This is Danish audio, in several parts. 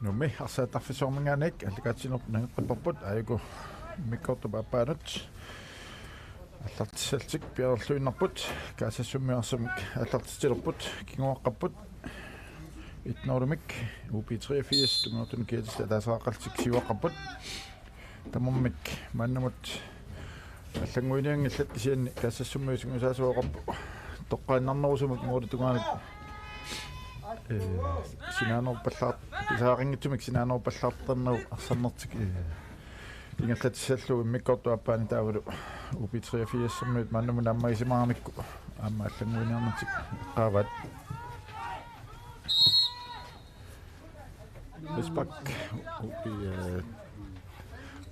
Numi arsaattarfisorminganik allikaatsinerp nangeqqipparput ayiku mikkortupappaanut аллартиссалсик пиарлуиннарпут каасассуммиарсамик аллартитилерпут кигуаққарпут итнорумик UP83 тунгортун киатис таасааққалтик сиваққарпут таммик маннамут аллангуиниангиллат кисианни каасассуммиусунгусаасуоқарпу тоққааннарнерусумик муутутугааник синаанерпаллаар писаарингитсумик синаанерпаллаартарнеру арсарнертик ингерлатиссаллу иммиккортуаппаани таавалу UP83 сэрмит маннамун аммагисимаарамикку аама аллангуиниарнатик qaavaat Respekt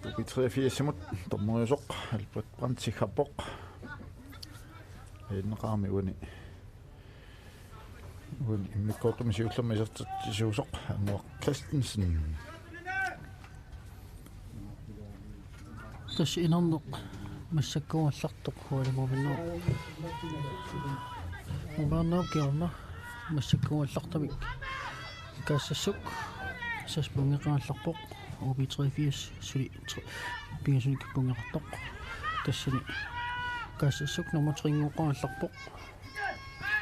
UP83 сэмут томмоёсоқ алпат брантсихаппоқ эннеқарми уни иммиккортуми сиуллерми сертитсуусоқ амуақ Кристенсен тас инернеқ массаккуаллартоқ хуалимовинноо мобарноо киорна массаккуаллартамик кассассук саспунгеқаалларпоқ UP83 сули пингасуник пунгеқартоқ тассани кассассук номатрингоқаалларпоқ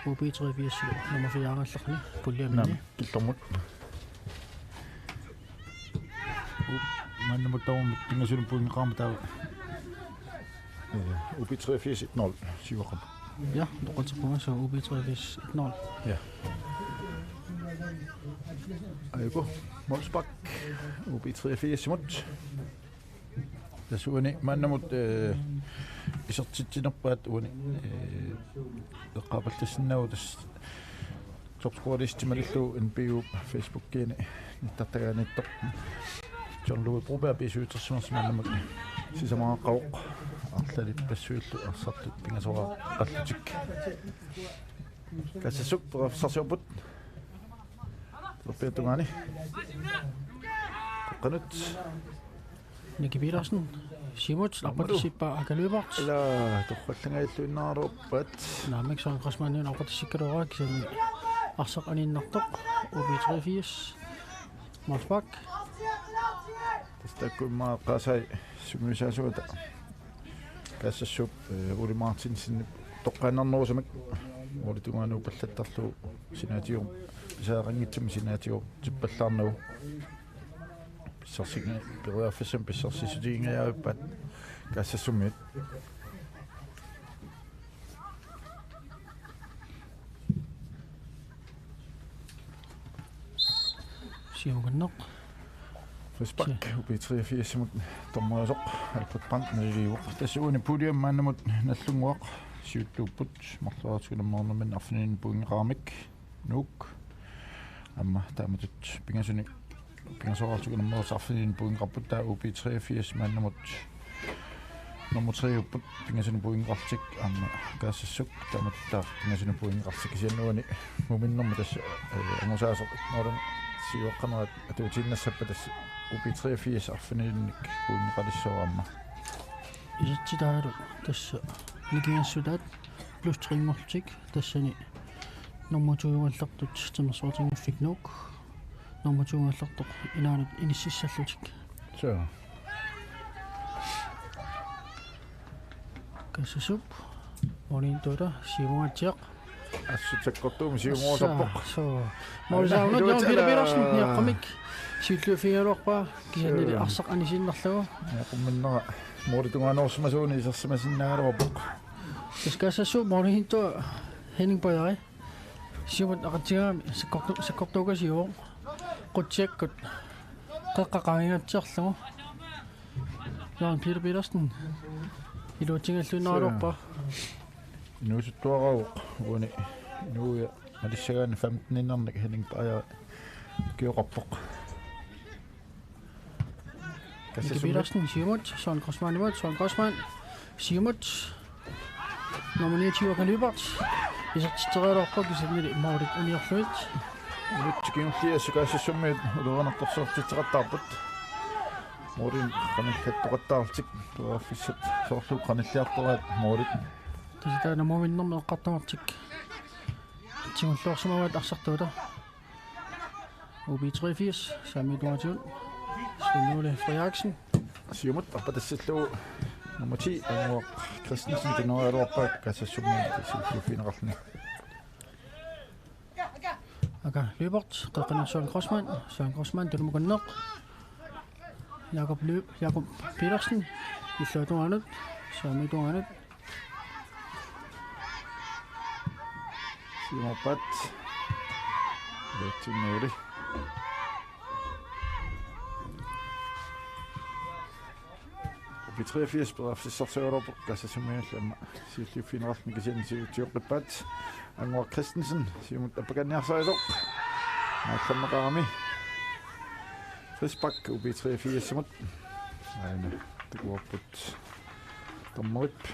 UP83 сули номафиааралларни пуллиамини киллэрмут маннамутаумик пингасуник пунгеқарма таа UP83 0 сивақап ja тоқатсипунга соо UP83 0 ja Aiko, Molsbak, UP83 simut. Tasuuni mannamut isertittinerpaat uuni eqqaapaltassinnagu tas topscorelistimalluu NPU Facebook-kiini nittартагаанитто John Louis Broberg bisuutersimersi mannamut sisamaaqqaoq арлалит пассуиллу арсартут пингасора qallutik kassasuk профессорсиорпут Lopetungani. Qanut. Niki Petersen. Simut lappatisippa akaløbart. Ila toqqallangailluinnaaruppat. Naamik son qasmaaniun appatissikkaluraa kisani arsaqaninnartoq UP83 Molsbak. Tastakkummaa qaasai sumuisaasuuta. Kassassup Uli Martinsen toqqaannarnerusamik Ulitungaanu pallattarlu sinaatium саарангитсум синаатиу типпаллаарнагу писсарсиги перуаффасам писсарсисутигингаявиппат каассассуммит сиуганнеқ Respekt UP83 симут томмоосоқ алпат пант налиуоқ тассууни пулиам мааннамут наллунгуақ сиуттууппут марлуартигунаммаарнаман арфинин пуингеқарамик нук amma tamatut pingasuni pingasoqartugunammoos arfinin puinqarputtaa UP83 maannamut nummer 3 upput pingasuni puinqartik amma kaasassuk tamatuttaa pingasuni puinqartik siannuani muminnerma tassa angusaasoq noran siuqqanaat atuutiinnassappa tassa UP83 arfininnik puinqalissoramma isitsitaalu tassa nikiassutaat plus tringortik tassani nummer 2 аллартут тимерсуатингуффикнук nummer 2 аллартоқ инаанут иниссиссаллутик so кассасуп монинтора сивуатиақ ассутсаккортуум сиунгуусарпоқ so молсаунут ён пилапиларсин яққамик сиуллуфигалуарпаа кисанили арсақ анисиннарлугу яқумминнера мууритунгаанерсмасууни исерсимасиннаагалуарпоқ кассасуп монинто хенинг паяри симут aqatigaami sakkortuugasiuo qutsiakkut qaqqaqaangatsiarlugu яан пилапиларсин илуутингаллунааралуарпа нуусуттуарау уни нууя алиссагаани 15-нерник хенинг пая киоқарпоқ кассасуиларсин симут сон кросман симут номинатива калибарт исертитералорпа кисанили маулит униорлуит улутсикингерлиассукаассассуммиит улуанартарсуартитеқартаарпут морин каниллаттоқаттаартик туаффиссат соорлу каниллиартораат морит таситаана моминнэрме эққартамартик тимуллуарсумаваат арсартуула OB 83, Sami Donation, Svend Ole Frederiksen. Siumut apatassalluu nummer 10 Anwar Christensen Dinoaruarpa kasassummi sillufinerarni. Aka løbert, Qaqana Søren Grossmann, Dulmukanneq. Jakob Petersen, Illuatuanut, Sami Donanut. Siumapat Letinuri. Vi 83 bedre sorterer kasassummi sillufinerarni kisinsiutiuqippat Anwar Christensen siumut appakanniarsaisoq. Naallamaqarami. Frisbak UB 83 simut. Aina tukuapput tommerip.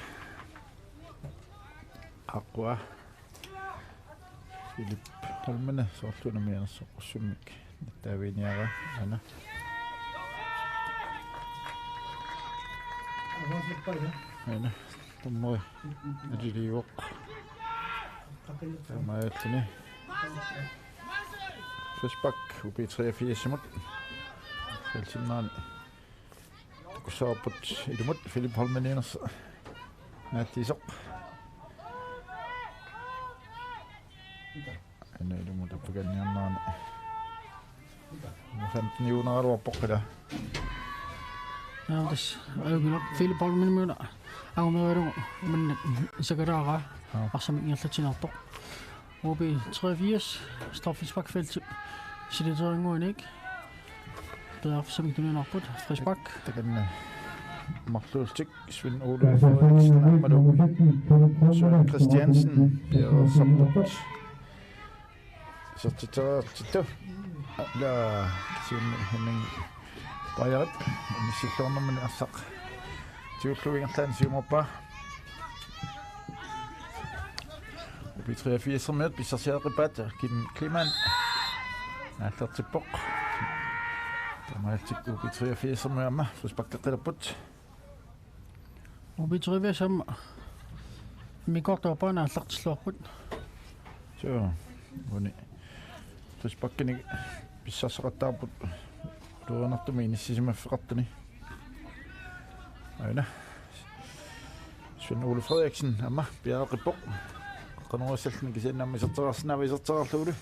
Aqua. Philip Holmene sortuna mianassoqussummik. Taaviniara ana. Aina tommoi ajiliuq. Tamaatini. Frisbak UB 83 simut. Felsinnan tukussaarput ilumut Philip Holmeninas naattisoq ana ilumut appaganniarnaani musanniunaruarpoqqila Naavas ayuginaq Philip Holmenimuna agumerugu manna isakaraara arsamik ngerlatinartoq OB 83 Straffelsbak Felsip siliteeringuanik som tunenarput Frisbak takanna marluultik Svend Ole Frederiksen Amadu Søren Christiansen Per Sapput sortittu la kisun Henning Bajarit nisillornermani arsaq tiulluingerlaan siumappa UB 83 med bisarsiaqippat Kim Kliman naallertippoq Tamaltik UB 83 med amma Frisbak-qaqilaput OB 83 mikortorpana allartilluarput so uni Frisbak-kini bissarseqattaarput luunertumi inissisimaffiqartuni aina Svend Ole Frederiksen amma piaqippoq qanuassallni kisannaammi serterarsinaava iserterarluulu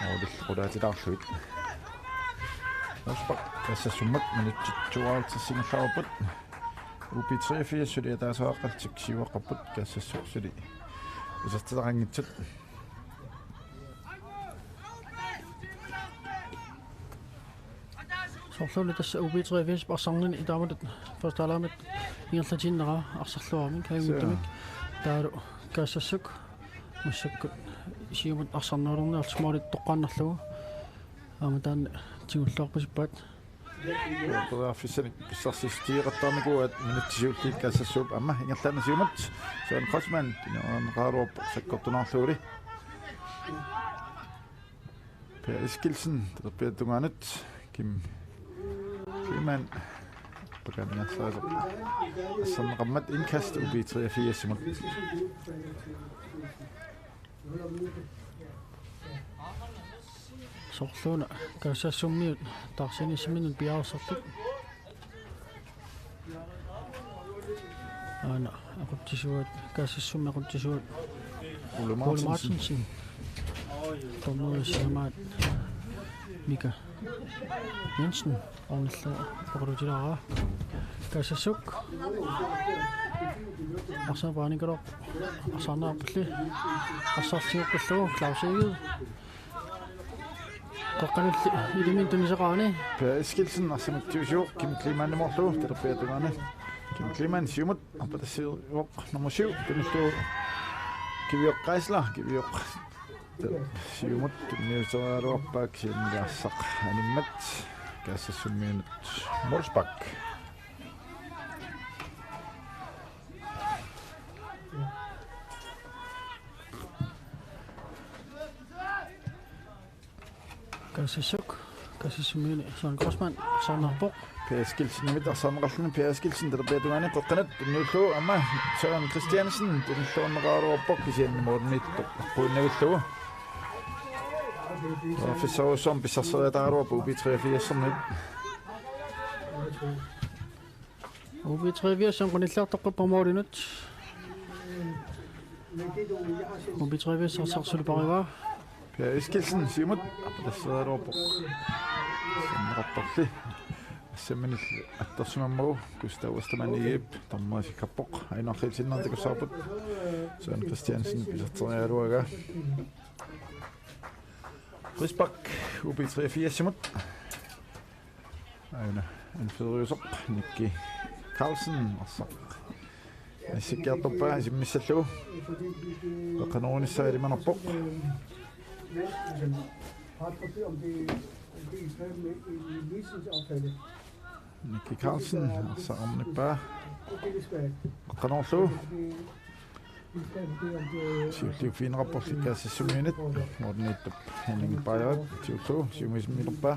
Oodillqulaatilaarluit Frisbak kassasummat minuttuaraltissingerlaarput UB 83 suli ataasaaqaltik siuaqqapput kassassursuli iserterarangitsut sorluulu tassa OB 83 parsarnini itaamatut firstaalaamat ingerlatinnera arsarluarmik haaguttamik taalu kaasassuk mussakkut siumut arsarnuulurniartu moolit toqqaannarlugu amataan tigullaarpusippaat Fissani bissarsistiiqattaarnikuat minuttisiulliit kaassassuup amma ingerlaana siumat Søren Grossmann dinoaneqaaruarpoq sakkortunaarluuli Per Eskildsen terpeatungaanut Kim Kliman pakanniarsaasoq asserneqammat indkast UB 83 simut sorluuna kaasassummiut tarsinisminut piaarsertut ana aquttisuat kaasassummi aquttisuat Ole Paul Martinsen Martinsen tommuussamaat Mika Jensen ornallu oqarutilaara kaasassuk arsaapaanikaloq arsaarnaarpulli arsartiuqqullugu Claus-Egede Qoqqanulli ilimin tunisaqaani Per Eskildsen arsamittuusuuq Kim Kliman nimorlu terpeatungaana Kim Kliman siumut apatassiuoq nummer 7 tunillu Kiviok Geisler Kiviok siumut niuseraruarpaak sinniarsaq animmat kaassasummiinut Molsbak kaasassummiini Søren Grossmann saarnarpoq Per Eskildsen nimit arsaarneqarluni Per Eskildsen terpeatungaani qoqqanat tunniullu amma Søren Christiansen tunilluunneqaaruarpoq kisiannimuunnit quunnagullugu Officer som bisasser der på UB83 som nyt. UB83 som qunillartoqqu promorinut UB83 sarsarsuli pariva Per Eskilsen simut aptasser der på. Som rapportli. Semmen attersimammo Gustav Westermann tammaasi kappoq ainerlitinnartikussaaput Søren Christiansen bisatterialuaga Risbak UB83 simut aina anferiusoq Nikki Carlsen arsaq Sikkertoppa simmissallu qanoornissaalimanerpoq Nikki Carlsen arsaqarnippa qanoorlu siulliu fiinrapporlikaassassumiinit morniittup Henning Bayerat siullu siumismilerpa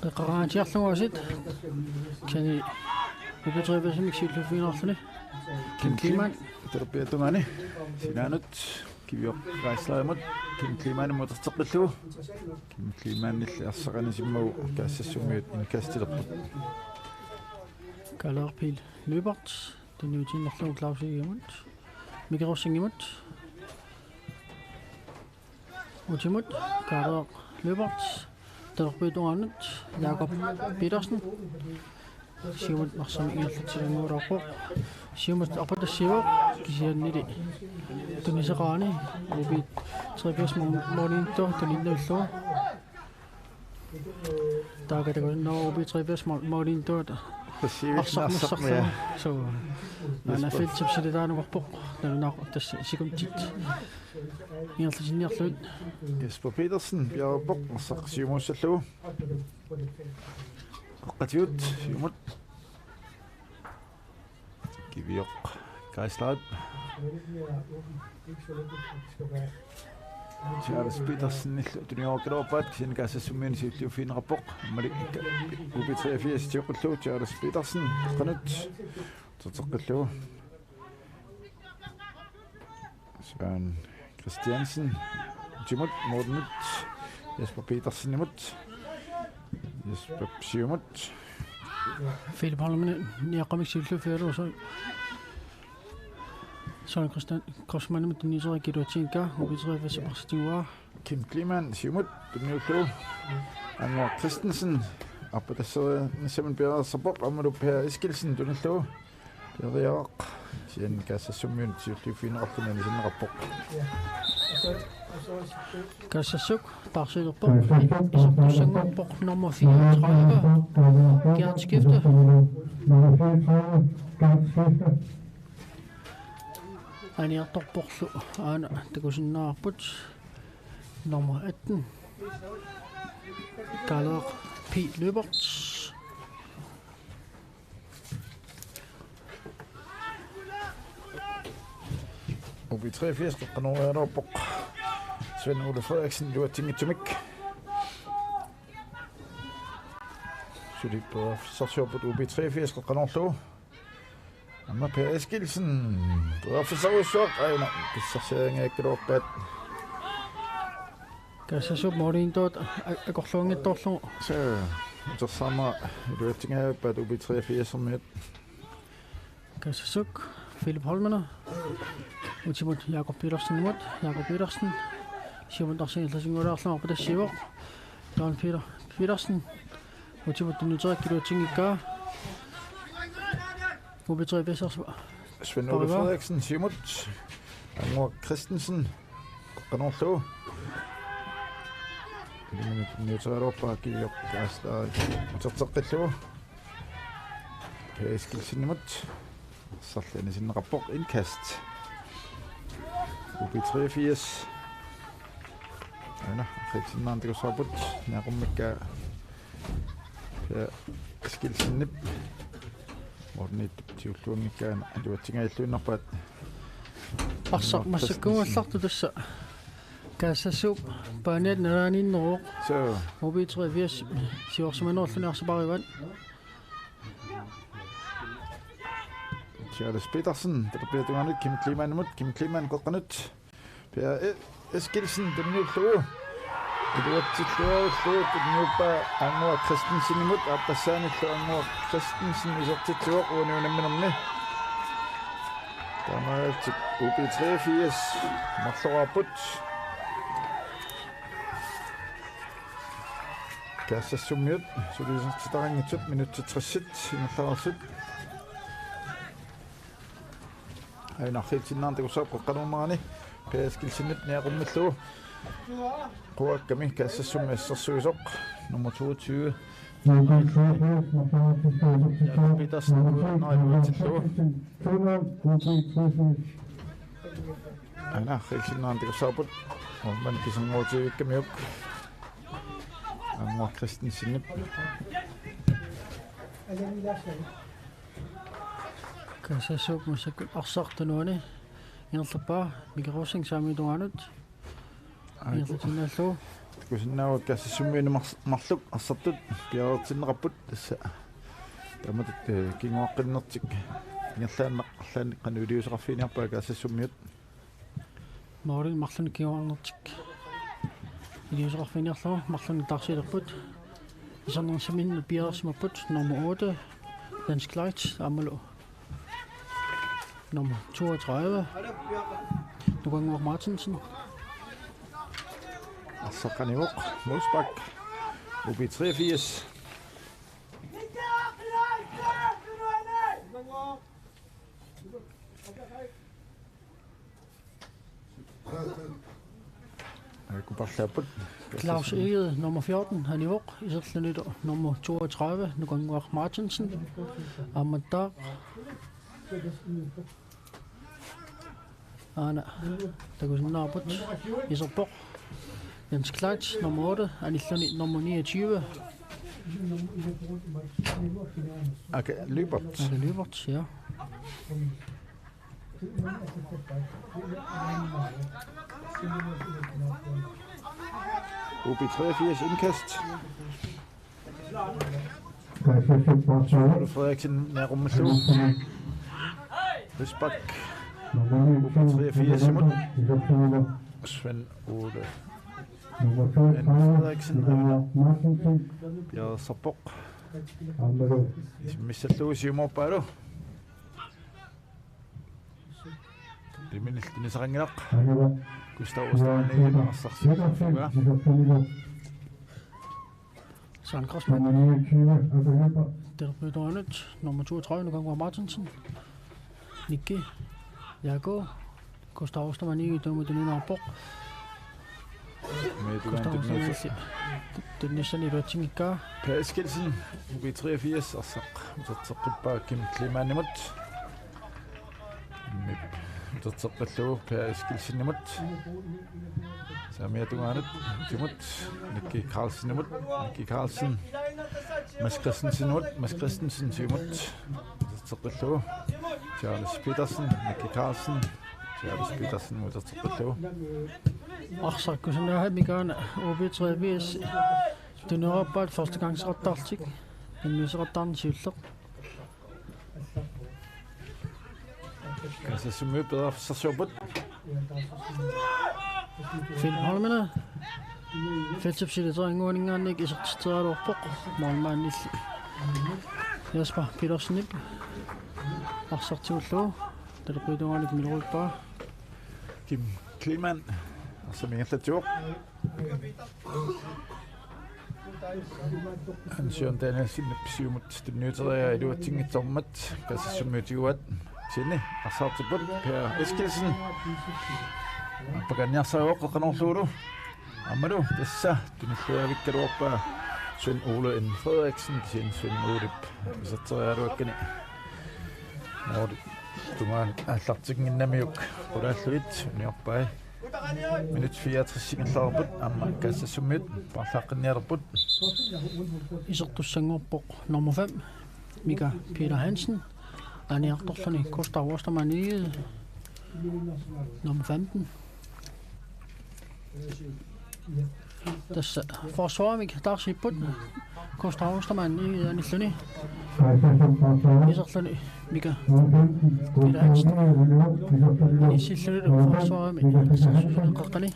qaqaraatiarluguasit kani UB83 siullu fiinerluni Kim Kliman terpiatungani sinaanut kivior raislaamut Kim Kliman muterteqqillugu Kim Klimanilli arsaqanisimmagu kaassassumiut inkastilerput kalerpil løbert den nyutinnerlugu klausigiamut mikerusingimut utimut kaler løbert terpiatuanut Jakob Petersen siumut marsami iallatsilunguularpoq siumut apatassiva kisiannili tunisaqaani ubit 83 morninto tulinnuullu taakatakunno ubit 83 morninto passiivissarsaqqia so ana filtsipsilitaanuqarpoq nalunaaq tassi sikuntit iallatsinniarlut Jesper Petersen bjergpoq arsaq siumuussallugu qoqqatiut siumut kivior kaislaat Charles Petersen tuniorkiloorpaat kisinikaasassumiin siulliu fiinerappoq mali UB83 tiuqullu Charles Petersen qanut terteqqillugu Søren Christiansen timut mornut Jesper Petersen imut Jesper siumut Philip Holmen niaqamik siullu fialu Søren Korsmann med den nye kilotinka UB83 parstinua Kim Kliman siumut tuniullu Anwar Christensen apatasseri nissamun pierarsarpoq amalu Per Eskilsen tunillu periaq sian kaassassumiun siulliu fiinerarlunani sinnerappoq Kassassuk parsilerpoq isartussanguarpoq nummer 34 Gert Skifte aniartorporlu aana takusinnaarput nummer 18 Kaler P. Løbert UB83 qanoornerpoq Sven Ole Frederiksen luatingitumik Sulipper sarsiorput UB83 qanoorlu Amma Per Eskilsen professorusuaq aina pissarsiaringaakkiluorpaat Kassassuk mornintoot akorluangittorlu so utersaama luatingaappaat UB83 mit Kassassuk Philip Holmener utimut Jakob Petersen siumut arsingillasinguulaarlu apatassivoq Jan Petersen utimut nuteriakkiluatingikkaa UB83 Sven Ole Frederiksen siumut Anwar Christensen qanoorlu nuterialorpaa kivior kaastaa terteqqillugu Per Eskilsenimut sarlani sinneqarpoq inkast UB83 ana khitsinnaantikussaaput naaqummakka Per Eskilsennip mornit tiulluungikkaan aluatsingailluinnerpaat Arsaq massakkumallartu tassa Kassassuk paaniat nalaaninneruq so UB83 siorsumanerluni arsaparivat Charles Petersen terpiatunganit Kim Kliman qoqqanut Per Eskilsen den nylluu. Iluatsilluu tunnupa angua Christensen imut appassaanillu angua Christensen isortitsuoq uuniunamminarni. Tamaatsit UB83 marloraput. Kassassumiut sulisertitaranngitsut minut 60 innerlararsut. Ainarriitinnaarn takussaapqa qanumarani Eskilsenit niaqummallugu. Quakkami kassassumme assersuisoq nummer 22. Peters nailuatsillugu. Ainarriitinnaarn takussaaput orman kisanguutivikkamiuk. Angua Christensen. Kassassup musakut arsartunuani inerlapaa mikrosing saamiituanut inerlatinallu kusinnaawak kassassumiinu marluk arsartut piaertinneqapput tassa tamat kinguaqqinnertik ingerlaanneq qanuuliuseqarfiiniarpaa kassassumiut Morgen marlun kiornertik iliuseqarfiiniarlu marlun tarsilerput isarnersamin piaersimapput nummer 8 Dansk Light amalu nummer 32 Nugangur Martinsen Arsaqaniuq Mosbak UB83 Kuparlaaput Claus Egede nummer 14 Haniuq iserlunit nummer 32 Nugangur Martinsen Amadar Ana takusinnaaput iserpoq Dansk Light nummer 8 anilluni nummer 29 Okay, Lybert. Er det Lybert, ja. UB83 indkast. Frederiksen nærummellu. Risbak. UB83 imod. Svend Ole. Frederiksen. Bjerre Sabok. Missalluus imorpaalu. Liminiltinisaqanginaq. Gustav Ostermann arsarsiuga. Søren Krosman. Derbødøjnet nummer 32 Nugangur Martinsen. Nicky. Jago. Gustav Ostermann i Dømmedenunarborg. Gustav Ostermann den næste i Røttingikar. Per Eskilsen, UB83 arsaq uterteqqippaa Kim Klimanimut. Uterteqqallugu Per Eskilsen nimut. Samiatungaanut timut. Nicky Carlsen nimut. Nicky Carlsen. Mads Christensen nimut. Mads Christensen timut. Uterteqqallugu. Charles Petersen, Nicky Carlsen. Charles Petersen uterteqqallugu. Arsaqkusinnaha mikaan UB83 tunnerappaat førstegangsrattartik innuserattarnisiulleq Kassassumiu bedre sarsuuput. Finn Holmene Fæltsepsilleteringuaningaannik isertiteraluorpoq mormaannilli Jesper Petersen ip arsartiullugu talerpituanik milruippaa Kim Kliman som ingerlatsuoq. Ansjørn Danielsen psiumut tunnuuteria iluatingitsormat kassassumiutiuat sinni arsartiput Per Eskilsen paganiarsaagoq qanorluulu ammalu tassa tunulluavikkaluorpaa Svend Ole N. Frederiksen sin Svend Olip iserterialuakkani Nordic tungaan allartiginnamiuk ulaalluit uniorpai minut 64 innerlarput amma kassassummit parlaqqinnialerput isertussangorpoq nummer 5 Mika Peter Hansen aniartorluni Gustav Ostermann i nummer 15 tässä forsvaramik tarsiput Gustav Ostermann i anilluni iserluni Mika Peter Hansen isilluni forsvaramik qaqqani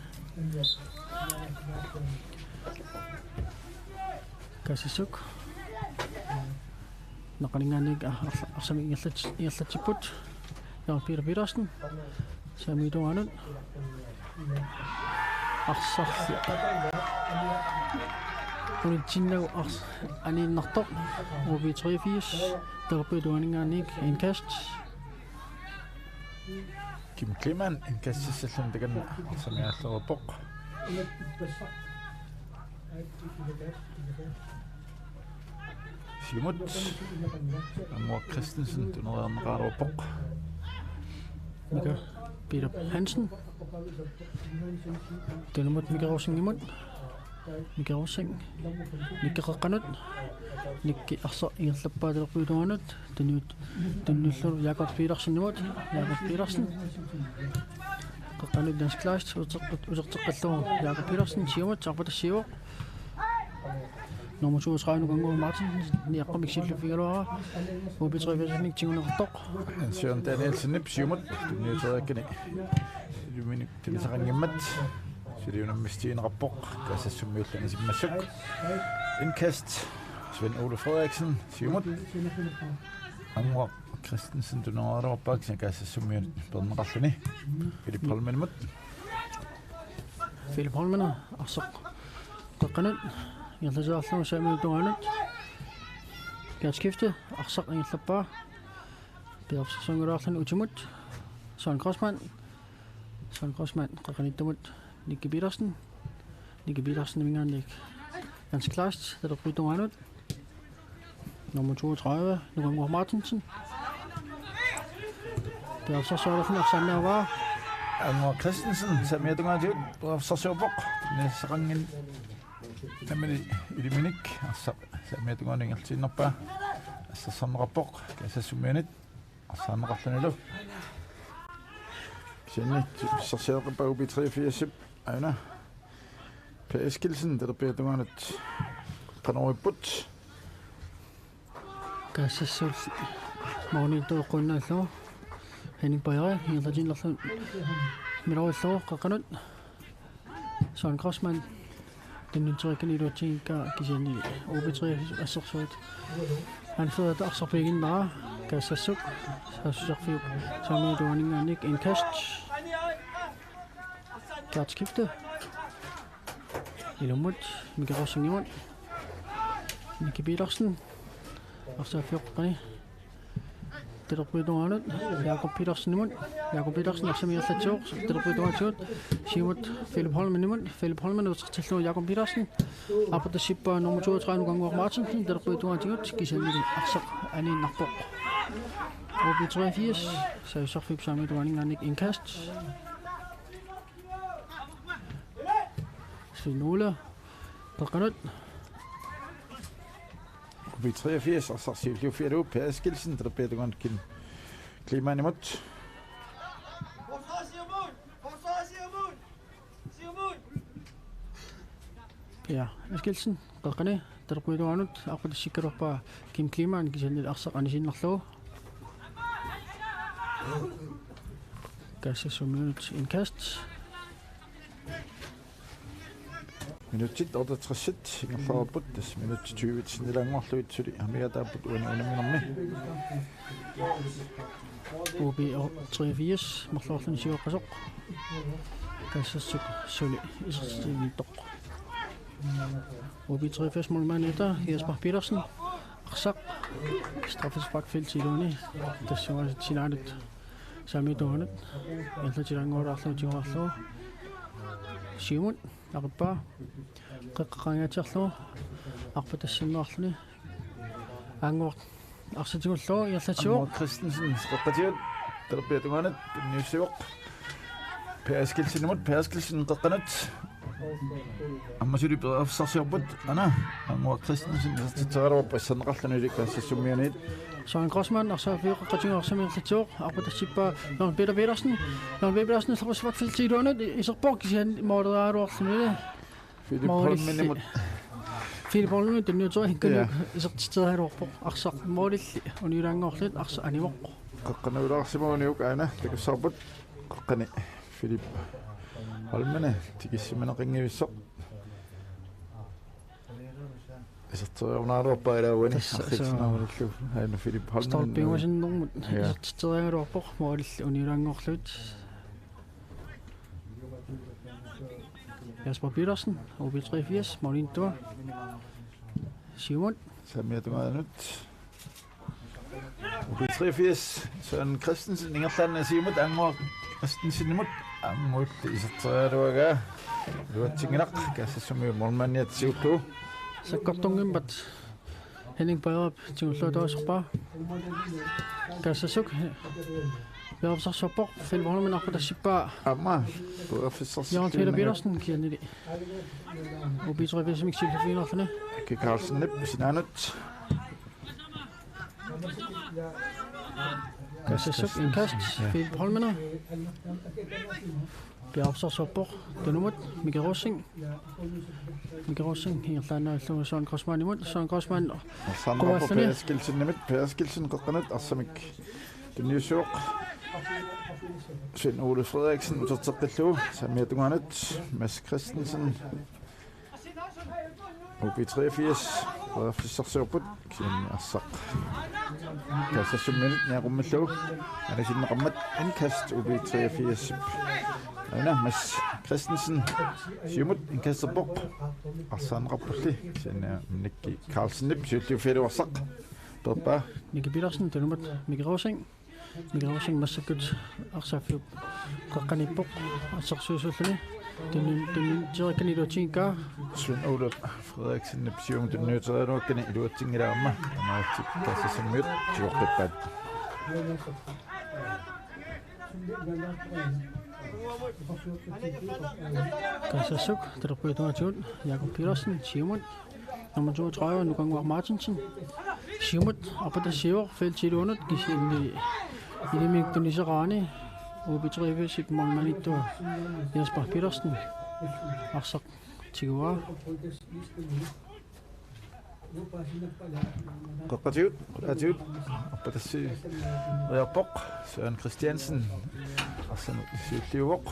Kassisuk. Naqalinganik arsami illatiput. Yaa Peter Petersen. Samiduanut. Arsarli. Unitsinnagu aniinnartoq ubi 83 terpeduaninganik inkast. Kim Kliman inkastissallan takanna arsamiaallerupoq. Simut Amor Christensen tunererneqaarupoq. Mika Peter Hansen. Tunumut Mikarusingimut. Mikarusing. Nikkeqqanut. Nikki arsa ingerlappaatelerpuituanut. Tunnullu Jakob Petersenimut. Jakob Petersen. Qaqqanut dansk klaast userteqqallu Jakob Petersen siumut arpatassiuq. Nummer 32 Gungo Martin niaqqamik sillufigaluara ubitriviasnik tingunertoq Søren Danielsen nip siumut tunniuteriakkani ilumini tilisaqangimmat siliunammistiinerappoq kasassummiullani simmassuk inkast Svend Ole Frederiksen siumut Amor Christensen tunererneqarpak kasassummiut perneqarluni Philip Holmenmut Philip Holmen arsoq qaqqanut Yaltajaarlu samiutuanut Gatskifte arsaq ingerlappaa Petersengularlun utimut Søren Grossmann qaqqanittamut Nicky Petersen mingaannik Dansk Klaast terpeduanut nummer 32 Gungo Martinsen Petersengularlun arsannaavaa Amor Christensen samiutungaatiut perafsarsuupoq nisaqangin Tamini iliminik assa samiatunganingertiinnerpaa assarnerappoq kasassummianit arsaanneqarlanilu Ksenni sarsiaqippa ubi 83 aina Per Eskilsen terpeatunganut qanoriput Kassassul maunitoqqunnaalluu Henning Bajre ingerlatinnerlun milarulluu qaqqanut Søren Grossmann Tunnunteriakkani iluatiinka kisiani ubitri assersuut anfurata arsarpigin mara kassassuk saasusarfiup samiutuaningaannik inkast Gatskifte ilumut Mikarusingimut Nicky Petersen arsaafiuqqani terpeduanut Jakob Petersen arsamiillatsuuq terpeduanut siumut Philip Holmen utertillu Jakob Petersen apatassippa nummer 32 Gungo Martinsen terpeduanut kisanili arsaq aniinnarpoq ubi 83 sausarfiup samiutuaningaannik inkast Svinula qaqqanut ubi 83 arsarsiulluufialu Per Eskilsen terpeatungan Kim Klimanimut Ja, Eskilsen qaqqani terpeduanut arpatassikkalorpaa Kim Kliman kisanil arsaq anisinnerluu kassasummiunut inkast Minutit ordertrissit ingerlaarput tas minut 20 sinilangorluit suli amiataaput uaniunamminermi ubi 83 marluarluni siuqqasoq kassassuk suli isertiinittoq ubi 83 mulmanita Jesper Petersen arsaq straffesparkfelt iluni tassuasit sinaanut samiutuanut yallatilanguararlu tiuarlu siumut aqippa qaqqaqangaatiarlu arpatassinnerarluni aanguaq arsatigulluu yallatiuq Amor Christensen qaqqatiut terpeatunganut tunniussiuq Per Eskilsen qaqqanut аммасули перафсарсиорпут ана амуа Christensen титсааруаппа санеқарлуни ликкаассуммианит Søren Grossmann арсаафиоққатингорсамиерлатсуоқ арпатассиппаа Peter Petersen сарпасватфилтиилуанут исерпоқкисиан модерааруарлуни Philip Holmenimut Philip Holmen тунниутери исертитсааруарпоқ арсақ модилли униулаангоорлут арса анимоқ qaqqanuulaarsimuuniuk aana takussarput qaqqani Philip Holmene tikissimana qingivissoq isartoriornaaruarpa ilauani arqitsinaarulluu hainu Philip Holmen Start pinguasinnermut isartiteriangaluarpoq moalill uniulaanngorluut Jasper Petersen OB83 Maureen Thor Simon Samiatungaanut OB83 Søren Christensen Ingerland Simon Angmor Christensenimut Angmut isarteriaruaga luatsinginaq kassassumiu mormanniatsiullu Sakkortungimpat Henning Baderup tingulluutaasarpaa kassasuk Jørgensarsorpoq Philip Holmen arputassippaa Amma buafissarsi Jørgen Peter Petersen kiannili OB83 miksillufiinerluni Ki Carlsen nip sinaanut kassasuk inkast Philip Holmen Bjergsorsorpoq tunumut Mikael Rosing Ingerlaannaallunga Søren Grossmann imut Søren Grossmann Sandra Perskilsen nimit Perskilsen qoqqanut arsamik tunniusuoq Svend Ole Frederiksen uterteqqillu samiatungaanut Mads Christensen OB83 buafissarsiorput kianni arsaq kassassummillut niaqummallu anasinneqammat inkast OB83 Aina Mads Christensen Simut inkasserpoq arsaanqarpulli kianni Nikki Carlsen nip siulliufialuarsaq Papa Nicky Petersen tunumut Mikael Rosing massakut arsaafiup qaqqanippoq assersuusulluni tunnin jerikkaniluutinka Svend Ole Frederiksen nip sium tunniuterianuakkani iluatsingilaamma amaatsi kassassummut tiorqippaat kassasuk terpuituatiut Jakob Petersen Simon nummer 32 Nugangwar Martinsen Simut apatasior feltilunut kisinni ilimik tunisarani OB83 mormanittu Jasper Petersen arsaq tigua Qoqqatiut appatassi riarpoq Søren Christiansen arsanut siulliuvoq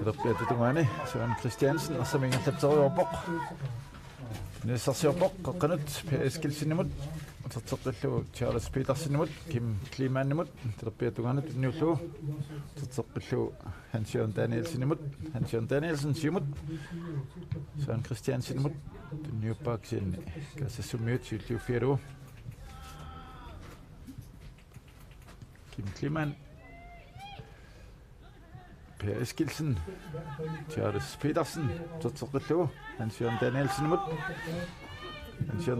terpiatutungaani Søren Christiansen arsamingerlapteriorpoq nissarsiorpoq qoqqanut Perskilsenimut uterteqqillu Charles Petersenimut Kim Klimanimut terpiatugaanut unniullu uterteqqillu Hans-Jørgen Danielsen Simut Søren Christiansenimut tunniuppaaksinni kassassumiut siulliuffialu Kim Kliman Per Eskilsen Charles Petersen uterteqqillu Hans-Jørgen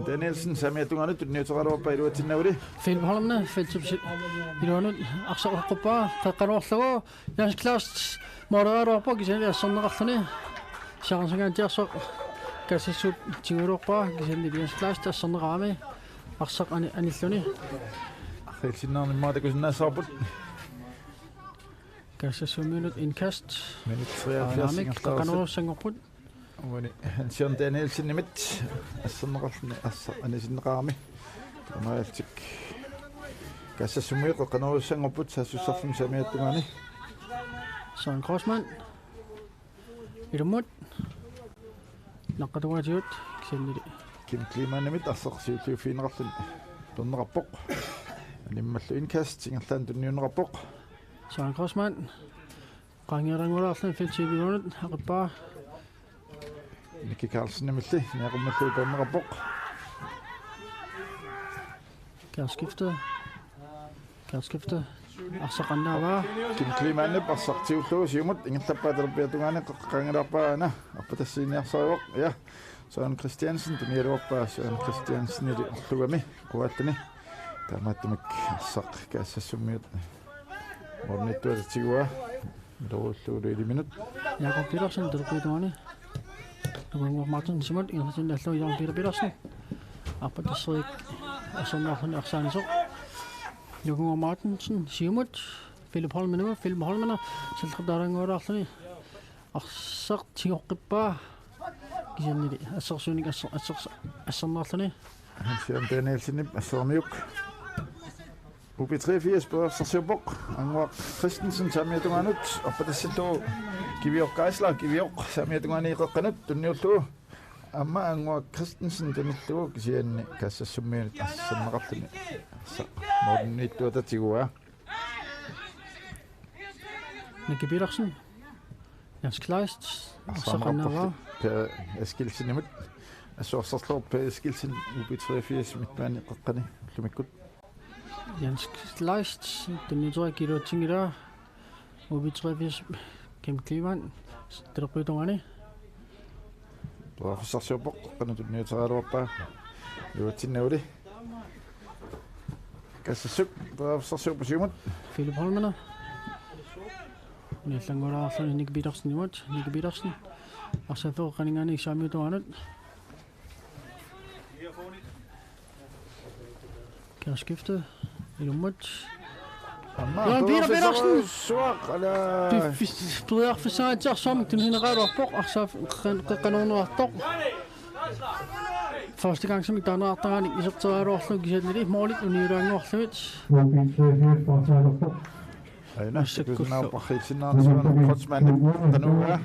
Danielsen samiatungaanut tunniuteraluarpa iluatinnauli Philip Holmen feltipsi iluanut arsaqorquppa qaqqaluarlugu Jens Klaus moderatorpoq kisanni asserneqarluni saqansangaatiarsoq kassassuut tinguluorpa kisanni Jens Klaus tasserneqaami arsaq anilluni Arrilsinnaarnimmaatakusinnaassaarput kassassuminut inkast minut 73 qaqqanuussangorput Wani Hans-Jørgen Danielsen nimit asserneqarluni anisinneqaami tamaaltik kassassumiuq qanuussangorput sassussarlum samiattungaani Søren Grossmann ilumut naqqatuatiut kisanni Kim Kliman nimit arsaqsiulliufiineqarluni perneqarpoq animmallu inkast Ingerland tunniuneqarpoq Søren Grossmann qangirangularlun feltibiunut aqippaa Nicky Carlsen nimilli niaqummallu perneqarpoq Kærskiftet arsaqannaavaa Kim Kliman nip arsaqtiullu siumut Ingerlappa terpiatugaani qaqqangilarpaana appatassiiniarsarivoq ja Søren Christiansen tunnialuarpa Søren Christiansen ili orlugami kuattani taamaattumik arsaq kaassassumiut mornittuatigua lorulluulu iliminut Jakob Petersen terpuituani Nugangwar Martin Simut ingerlasinnaalluu Jørgen Peter Petersen appatassirik asserneqarluni arsaaниsoq Nugangwar Martinsen Simut Philip Holmen sallertaaranguulaarluni arsaq tigorqippaa kisanni assersuunik asserneqarluni Hans-Jørgen Danielsen assermiuk UB83 på Sarsøbok. Angvar Christensen samietunganut. Opadassito Kiviok Geisler Kiviok samietunganni qaqqanut tunniullu. Amma angvar Christensen tunillu kisian kassassumiinit assanneqarluni. Modnittuutatigua. Nicky Petersen. Jens Kleist. Saqanava. Per Eskilsinimut. Assorsorslor per Eskilsin UB83 mitmaani qaqqani lumikkut. Jens Kleist. Den nytøj kilo tingira. UB83 Kim Kliman. Terpytongani. På Sarsøbok qaqqani tunniuteraluarpa. Luatinnauli. Kassasuk på Sarsøbok. Philip Holmana. Nilangoraarsuni Nicky Petersen imut. Nicky Petersen. Arsafo qaningani samyutuanut. Kan skifte ilumut. Jørgen Peter Petersen! Suaq ala. Bryder for sig til som den generelle opbog, og så kan nogen opbog. Første gang som i Danmark, der er ikke så er det også lidt måligt, og nye gange også lidt. Aina, det er sådan på Helsinki, så er Kotsmand, der nu er.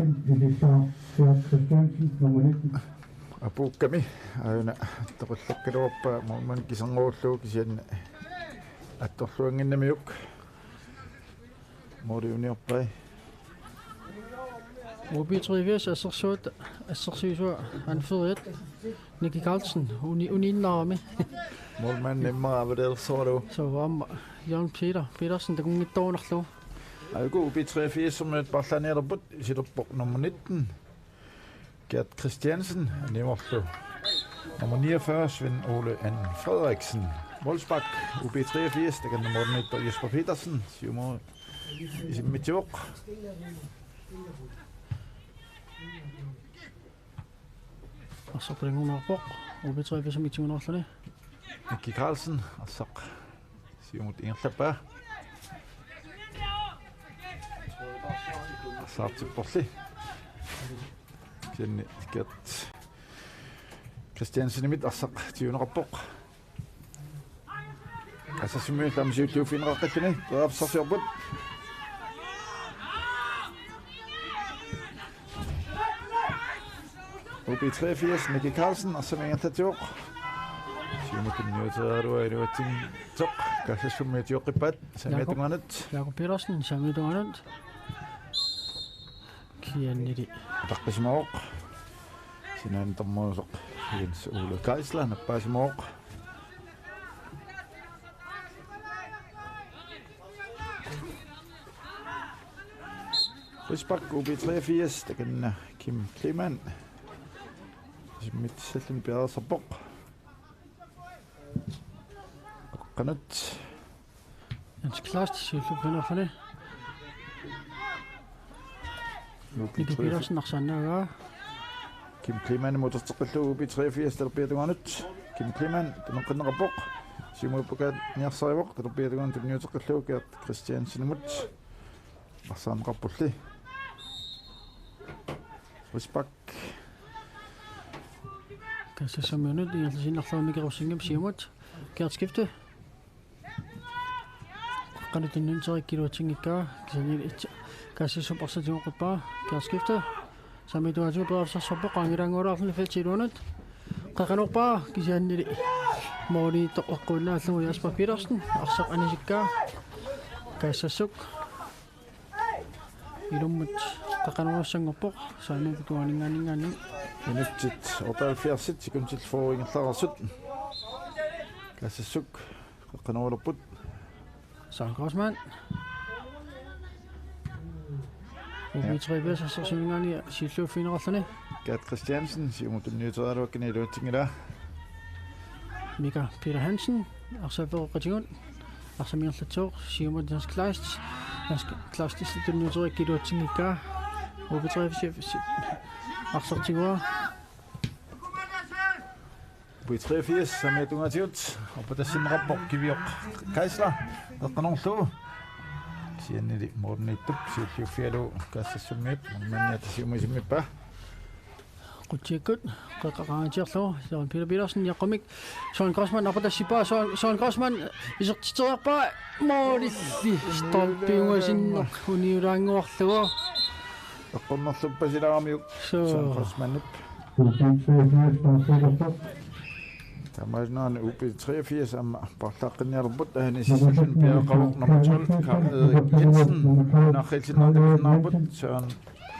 Abu kami, aina, der er takket op, må man give sådan råd luk, siger at der flår ingen af mjuk. Må det jo ned op bag. UB83 er så sødt, han født et. Nicky Carlsen, unin navme. Målmand nemmere, hvad det så du. Så var Jørgen Petersen, der kunne ikke dog nok lov. Algo UB83 som et bare nede på sit op nummer 19. Gert Christiansen, Neverflo. Nummer 49, Svend Ole Ann Frederiksen. Wolfsbak, UB83, det kan nummer 19, Jesper Petersen. 7 mål i sin midtjok. Og så bringer hun op, UB83 som i 20 år det. Nicky Carlsen, og så 7 mot 1 slapper. Og så op til Borsli. Gert Christiansen i midt, og så 20 rapport. Altså simpelthen, der er måske jo finde ret rigtig ned. Der er så sjovt. UB83, Nicky Carlsen, og så mener jeg til jord. Siger man kunne nødt til at det var ting tok. Kanskje som et jord i bad, så med det andet. Jakob Petersen, så med det andet. Kian i det. Tak for små. Siden der må så Jens Ole Geisler, han er bare små. Risbak UB83, der kan Kim Kliman. Mit sætlen bedre så bok. Kanut. Jens Kleist, siger du vinder for det. Nicky Petersen, og sådan der. Kim Kliman i motorstykket UB83, der bliver det andet. Kim Kliman, den kan nok bok. Simon på gat nærsaivok, der bliver det andet til motorstykket Gert Christiansen imod. Og så en rapport. Risbak. Kan se som minut, det er altså nok så Mikkel Rosingem siger mod. Gert skifte. Kan det den så ikke give ting ikke kan se som også det bare. Gert skifte. Så med du har jo bare så på gang i den år af felt til rundt. Kan nok bare give han det. Må det og kunne at nu Jesper Petersen og så Anika. Kan se suk. I rummet kan også synge på så nu du har ingen. Minuttet 78 sekunder til forringen klar 17. Kasse suk. Kan over på. Søren Grossmann. UB83 så synger han i sit finder også. Gert Christiansen, siger mod den nye træder, du kan ikke ting der. Mika Peter Hansen, og så for region. Og så mere tog, siger mod Jens Kleist. Jens Kleist er den nye træder, giver ting ikke. UB83 og så til år. UB83, som er du har og på det sin rapport, giver vi op. Geisler, der kan nogen stå. Siger ni det, Morten i tup, siger det jo fjerde år. Kasse som med, men jeg siger mig simpelthen bare. Qutsikut qaqaqaatiarlu Søren Peter Petersen yaqamik Søren Grossmann apatasipa Søren Grossmann isertiterpa moolilli stolpiungasinno uniuranguarluga Eqqornerluppasilaarmiuk Søren Grossmannup Tamasnaane UB83 amma parlaqqinniarput ahanisissun piaqaruq nummer 12 Carl Erik Jensen naqilsinnernarput Søren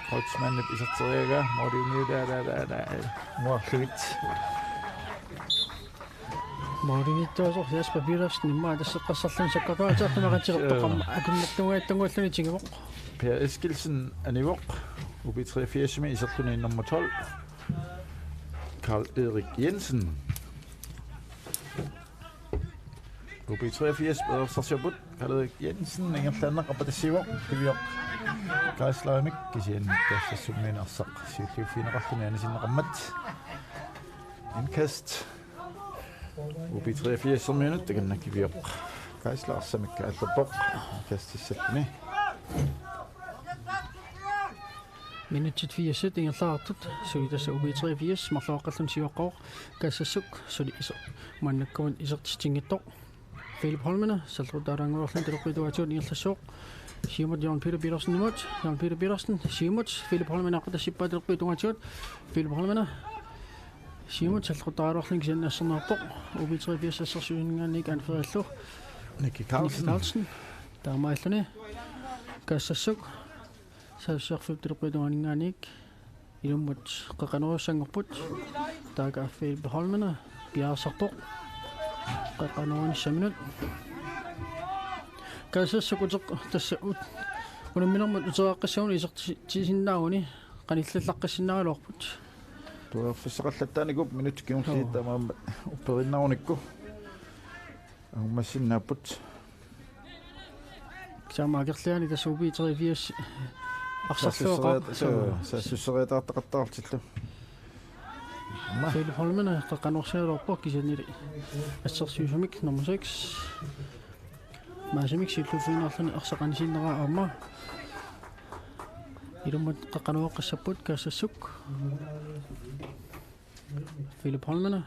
Grossmannup iserteriaga moriuniudaalaalaala muarlugit Morimittuasor Jasper Petersen imma tasseqqassarlun saqqaqaatiartumaqatigertoqamma akunnertungaattungualluni tigivoq Per Eskilsen anivoq UB83 iserluni nummer 12 Carl Erik Jensen UB83 bedriftsarsiaput Carl Erik Jensen ingerlanneqapatasivoq kivioq kaaslaamik kisian tassassuminersaq siulliuffineqarluni anisinneqammat indkast UB83 minut tagannakkivioq kaaslaarsamik kaallerpoq kastissalluni Minutsit 4 ingerlaartut suitassa UB83 marlaoqqallun siuqqaoq kassassuk suli iso mannakkavun isertistingittoq Philip Holmene salrutaranguarlun teleqituatuun ingerlassoq Simut Søren Peter Petersen imod Søren Peter Petersen Simut Philip Holmene aqatassippa teleqituatuut Philip Holmene Simut salrutaruarlun kisannassernarpoq UB83 assersuingaannik anferallu Nicky Carlsen taamaalluni kassassuk Sasserfip teleqituaningaannik ilummut qaqanuussangerput taaga Philip Holmene piarsarpoq qaqanuunissa minut kassassukutaq tassaut unamminermut utereqqissuuni isertisinnaauni qanillallaqqissinnaaluarput tuaffissaqallattaanigup minut kiunliittamaamma upperinnarunikku ummassinnaaput saamaagerliani tassuubi 3 арсарлуоqa сассуссериатаартақаттаарtillu Philip Holmene qaqanuorsialuarpo kisanili ассерсиусумик номер 6 маасимик силлуфинерлани арсақанисиннера аама илуммат qaqanuoqqassapпут каассассук Philip Holmene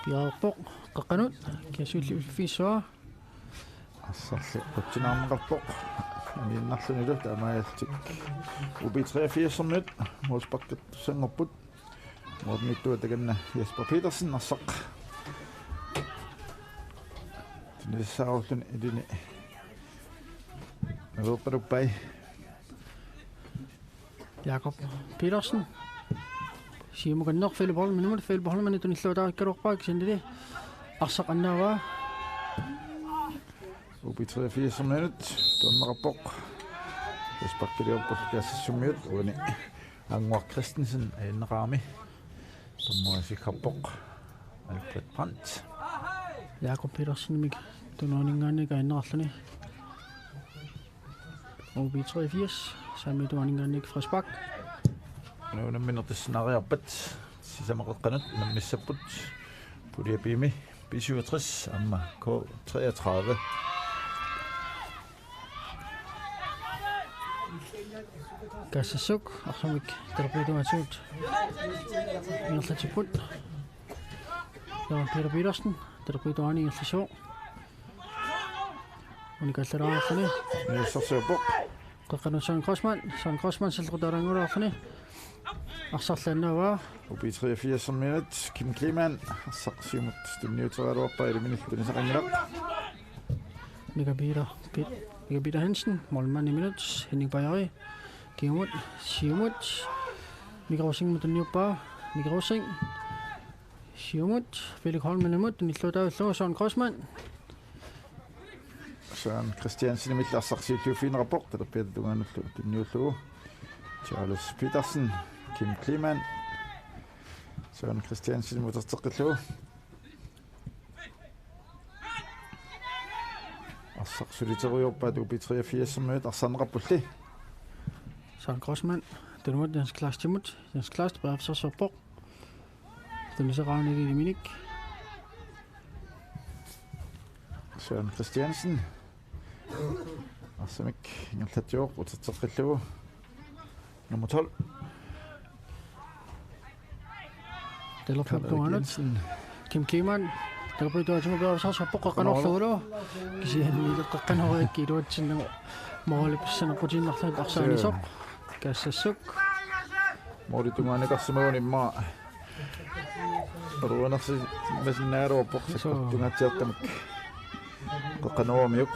piarpoq qaqanut kiasуулли улфиссуа ассарли qutsinаарneqarpoq миннарлунилу таамаалтик UB83 minut муспаккаттуссангорпут модниттуа таганна Jasper Petersen арсақ тинисаарлун илини авеқаруппай Jakob Petersen симуганнер Philip Holmene минут Philip Holmene туниллуутаариккалуарпаа кисанили арсақаннаава UB83 minut тоннераппоқ Jasper каассассумиут уни Angvar Christensen аиннераами томмуасиккарпоқ Alfred Brandt Jakob Petersen мик тунуанингаанника аиннерарлуни UB83 сами тунуанингаанник Frisbak нуунамминертиссинариарпат сисамеқеққанут наммиссаппут пулиапими B67 амма K33 Kassassuk arsamik teleqituatuut ingerlatiput Søren Peter Petersen teleqituani ingerlasoo unikallaraarluni нисерсиапоқ qaqanu Søren Grossmann salqutarangularluni арсарлааннаава UB83 minut Kim Kleemann арсақсиумут тунниутералуарпаа илиминиллунисақангилақ Mika Peter Hansen målmand i minut Henning Bajari Giamut Siumut Mika Rosing mutunniuppa Mika Rosing Siumut Philip Holmene imod nilluutaavillugu Søren Grossmann Søren Christiansen imilla arсақсиуллуффинерапоқ талерпиататунгаануллу тунниуллугу Charles Petersen Kim Kleemann Søren Christiansen мутертеққиллугу арсақсулитериорпаат UB83 minut арсанеқарпулли Søren Grossmann den mod Jens Klaas Timut Jens Klaas beafsarsorpoq tuniseraanili liminik Søren Christiansen арсамик ингерлатиоқ утертерқиллугу nummer 12 Telefonnummer Kim Kiman Telefonnummer beavsar soppoqqaqanorlugulu kisianniile qaqqanoriikkiluatsinnagu moolipssanequtinnarlut arsaanisoq kaassassuq mooritungaaniqarsumagun imma ruunarsi masinaaruuppoq sakkortungaatiartamak qaqqanuamiuk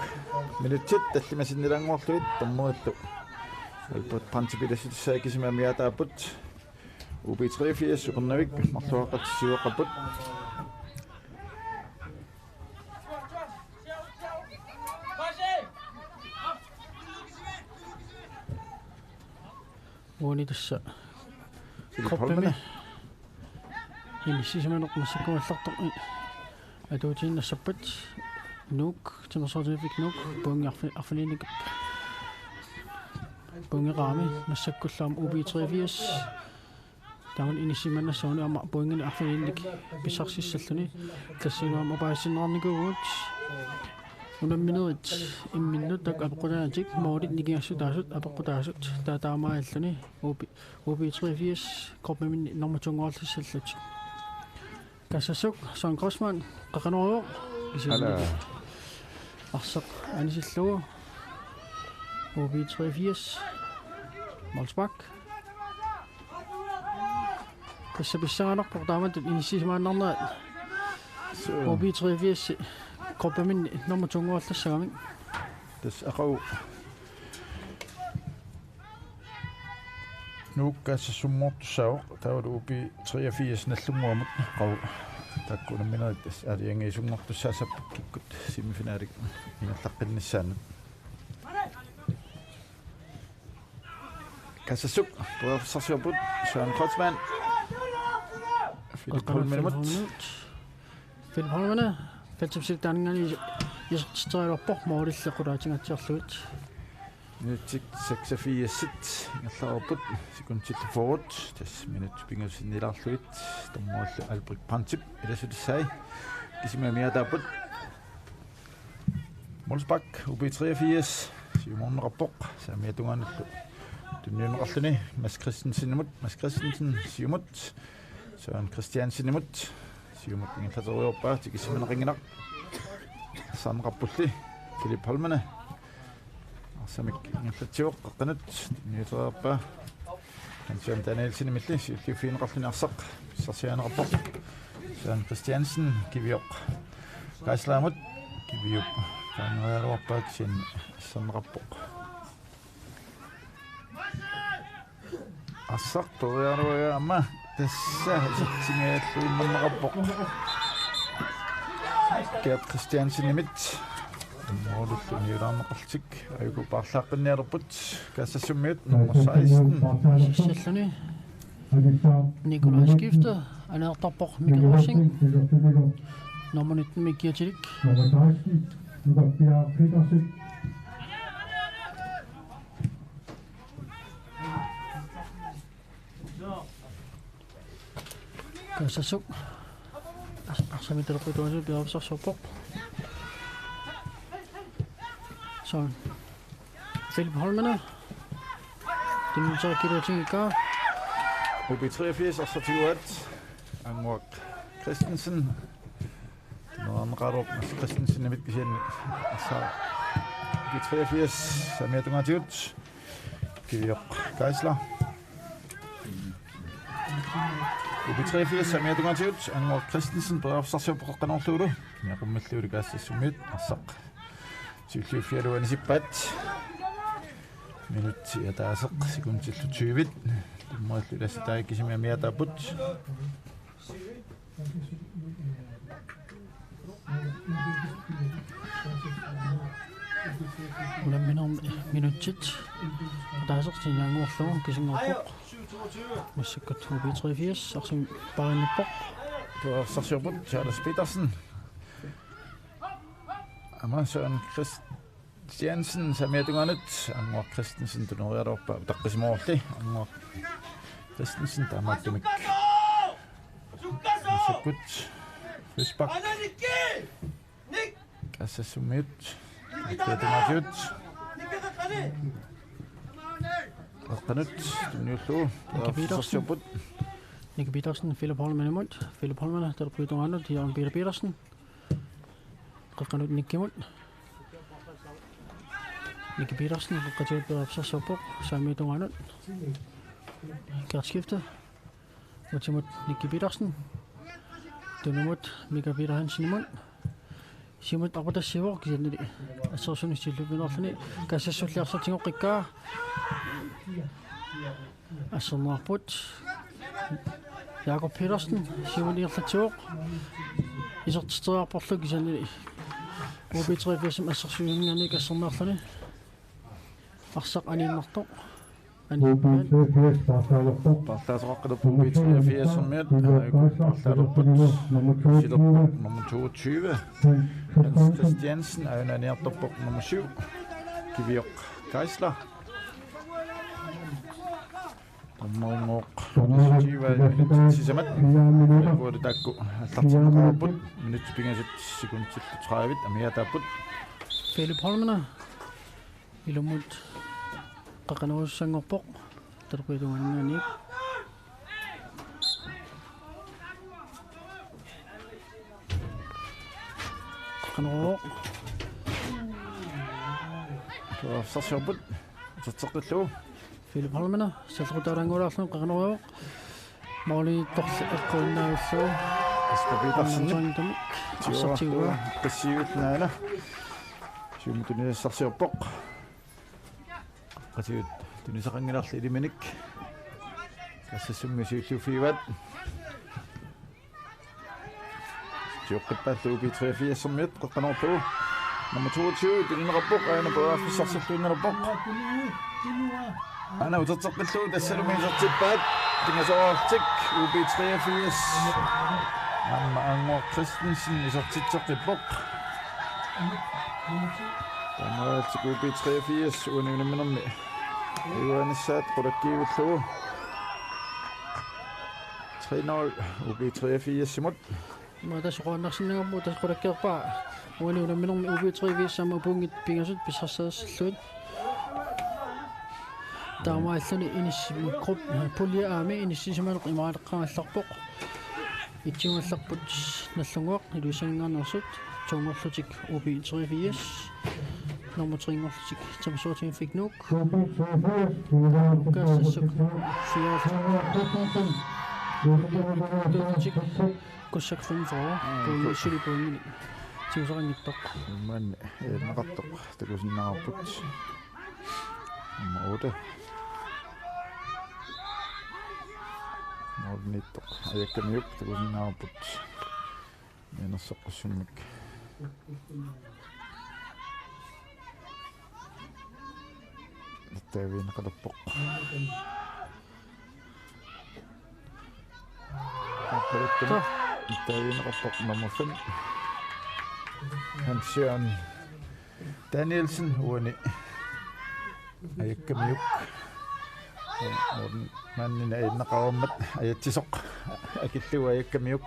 minutsit tallimasinnilanguarluit tormuattu alput principilasitsaa kisimamiataaput UB83 suqernavik marluaqatsiuaqaput Uunitassa qoppami inissisamaneq massakkuallartorni atuutiinnassappat nuuk timersortifik nuuk puungiarfininik puungeqaami massakkullaam UB83 taun inissimannassuni amma puungini arfininik pissarsissalluni tassinuam opaasinnerarnikuugut unamminerit imminnut tak apeqqutaatik moolit nigiassutaasut apeqqutaasut taataamaalluni UB83 korpaminni normatuungoorlissallati kassassuk Søren Grossmann qaqanuaruoq ala arseq anisillugu UB83 Molsbak kassapissagaanarpoq taamat inissimaannarnerat UB83 korpaminni normatuungoorlassagami tas aqau nuukkaassassummoortussaavoq taulu UB83 nallunguamut qau takkunamminerit tas aliangiisungortussaasappak kikkut semifinaalik ingerlaqqinnissaanut kassassuk puersassiorput Søren Grossmann Philip Holmene Fætsipsitaangani yesqtiqerorpoq moorillequlaatigatsiarluit minutik 86 ingerlaarput sekuntit forward tas minut pingusinnilarluit tormuallu Albrecht Pantip ilasutissai kisimamiataaput Molsbak UB83 siumornerappoq saamiatungaanallu tunniuneqarluni Mads Christensen siumut Søren Christiansenimut siumut ingerlateriorpaa tikisimaneqinginaq saanqappulli Philip Holmene arsamik ingerlatiuq qaqqanut tunniuteriorpaa Hans-Jørgen Danielsen-imilli siulliufiineqarluni arsaq pissarsiaaneqarpoq Søren Christiansen kivioq kaislaamut kiviup kaanerialuarpaa kisianni assanneqarpoq arsaq toriaruaga amma tassa sitsingaallummanneqarpoq Gert Christiansen-imit moolullu niulaarneqartik ayuku paarlaaqqinnialerput kaassassumiut nummer 16 sissalluni Nikolaj Skifter anertarpoq Mikkel Rossing nummer 19 Mikki Tilik kassassuk arsamitelqituasu piavsarsorpoq Søren Philip Holmene timmiterikiluatingikka UB83 arsatiuat anguaq Christensen noarneqaruuq Mads Christensen-imit kisianni assa UB83 samiatungaatigut kivioq Kaisler UB83 samiatungaatigut anguaq Christensen peravsarsiorpoqqanorluulu niaqummalluuli kaassassumiut arsaq siulliuffialuanisippaat minutti ataaseq sekuntillu 20 tummuallu lassitaai kisimiamiataaput ulamminermi minutsit ataaseq sinaanguarlugu kisingorpoq massakkut UB83 arsum parinippoq peravsarsiorput Charles Petersen amma Søren Christiansen samiatungaanut anguaq Christensen tunerialuarpaa taqqisimoorli anguaq Christensen taamaattumik massakut Frisbak kaassassumiut peetungaatiut qaqqanut tunniullugu peravsarsiorput Nicky Petersen, Philip Holman imod. Philip Holman, der på Donano, de har Peter Petersen. Qaqanut Nicky imod. Nicky Petersen, qaqatul beapsa sopo, Sami Donano. Kartskifte. Mod Nicky Petersen. Dunimod Mika Peter Hansen imod. Simut apa siwok kisanni assosun sillupinerluni kassassulliarsartingoqqikkaa assummarput Jakob Petersen simuniirlatuoq isertiterarporlu kisanni ubitriifisum assersuunniarni kassernerluni arsaq aniinnertoq Parlaasaqalup UB83-ermiat parlaaluput silerpuq nummer 22 Hans Christiansen aunaniartorpoq nummer 7 Kivioq Geisler nummeringooq sisamat ualutakku allartinneqarput minutpingasut sekuntillu 30 amiataaput Philip Holmana ilumut qaqanuussangorpoq terpuitunganniani qaqanuuq sarsarbut tatseqillu Philip Holmana salrutaarangulaarlun qaqanuuq mauli torsi eqquinnaavilluu Aspapitarsinni assartigua qassiuutnaana siumutuniassarsiorpoq qasiut tunisaqangilarli iliminik kassassummisiullufiivat tiuqqippaalluu UB83-ermiat qaqqanorluu nummer 22 tulinerappoq aana paaffissarsilluunnerpoq ana uterteqqilluu tassalumiisertippaat tingasoortik UB83 amma Angor Christensen isertitseqqippoq Тамаатик UB83 уунинуминерми Юанissat qulakkiivullugu 3-0 UB83 simut Mata soqoannarsinnagammu tasqulakkeerpaa uununumminermi UB83 samma pungit pingasut pisarsaassalluut taamaalluni inissimmi grup pulja aami inissisimaleq imaaleqqamallarpoq itsumallarput nallunguaq iluisangingaarnersut tuungorlutik UB83 nummer 3 Tamsortin fik nok. Kassasuk 4. Kussak 5 år. På Sydlig på min. Tiusarangittoq. Man naqartoq takusinnaarput. Nummer 8. Mornittoq ayakkamiuk takusinnaarput. Menersoqqussummik. Taviin qalappoq appaluttum taviin qalappoq nummer 5 Hans-Jørgen Danielsen uani ayakkamiuk Morten mannina innaqarammat ayattisoq akilluga ayakkamiuk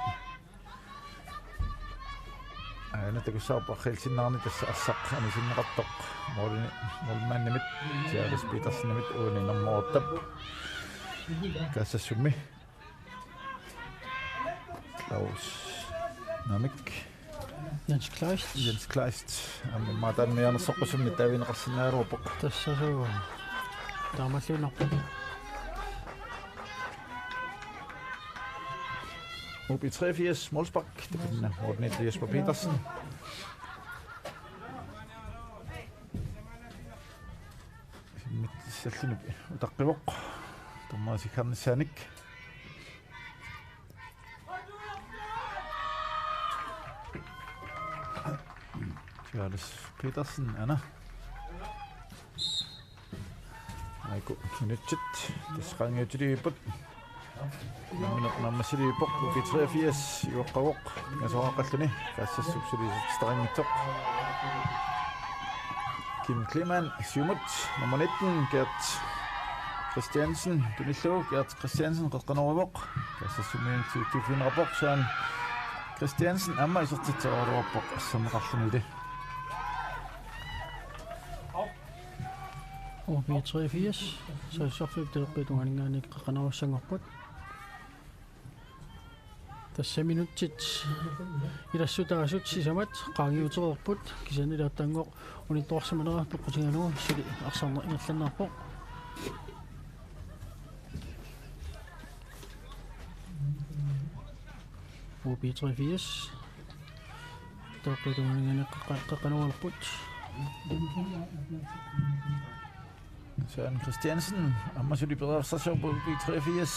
ana takussaarparrilsinnaarni tassa assaq anisinneqartoq molmannimit Charles Petersnimit uuni nammoortap kassassummi Klaus Namik Jens Kleist amma maatanniarnersoqqusummi tavineqarsinnaaruupoq tassasuu taamalluunarpu UB83 Molsbak det Morten Jesper Petersen sallini utaqqivoq tormaasikarnissanik Charles Petersen ana aiku minutsit tasqaangiutiliiput nammasiliippoq UB83 iuqqagoq ngasoaqalluni kaassassuksuli Kim Klemann Sumut nummer 19 Gert Christiansen tunillu Gert Christiansen qaqqaneruvoq kaassassumiin tuufinerapoq saan Christiansen amma isertitserualuarpoq assameqarlunili UB83 så sørfik det på tunganingaani qaqqanerussangorput Tässä minuuttit ilassutaasut sisamat qaangiutererput kisanilaattangoq unittuarsamanera pequtiganugu sili arsarner ingerlannaarpoq UB83 toqqituninganaqqaqqanuarput Søren Christiansen ammasuli pedersassorpu UB83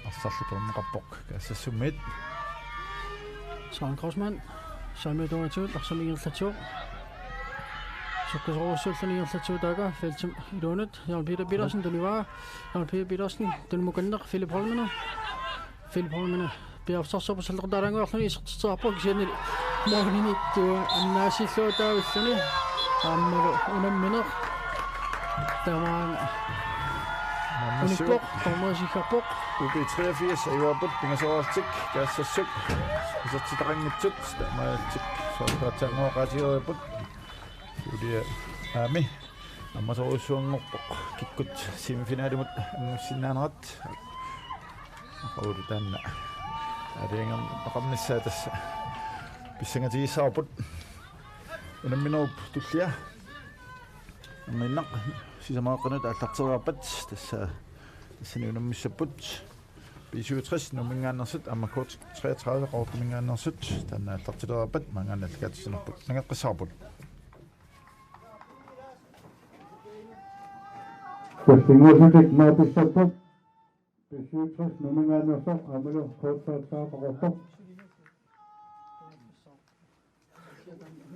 arsarliperneqarpoq kaassassummit Søren Grossmann salmiutuatsuut arsamingerlatuq sukkasoruussuullaningерлatuutaaga feltum iluunut Jørgen Peter Petersen tunivaa Jørgen Peter Petersen tunmukanneq Philip Holmene biafsarsorpu sallertaalanguarluni isertitsaarpoq kisiannili moorninittua annaasilluutaavilluni aammalu unammineq tamaan unippoq tormaasikarpoq UB83 ayuaput pingasoortik kaassassup isertitaqanngitsut tamaatik soorpaatsaangoqaatigeruaput ulia aami аммасоруссуангорпоқ киккут семифиналимут аннуссиннааnerat ақаулутаанна алиангам ақарниссаа тасса писсангатигиссаарпут унамминеруп туллиа амминнақ сисамааққанут ааллартеруарпат тасса тассани унаммиссаппут B67 nummingaannersut аммаккут 33 qortumingaannersut таанна ааллартилераппат мангаанналлакаатсинерпут нагаққиссаарпут Singosutik napisapok, B67 nummingaannersoq amalu qootsaatsaaqaqorpoq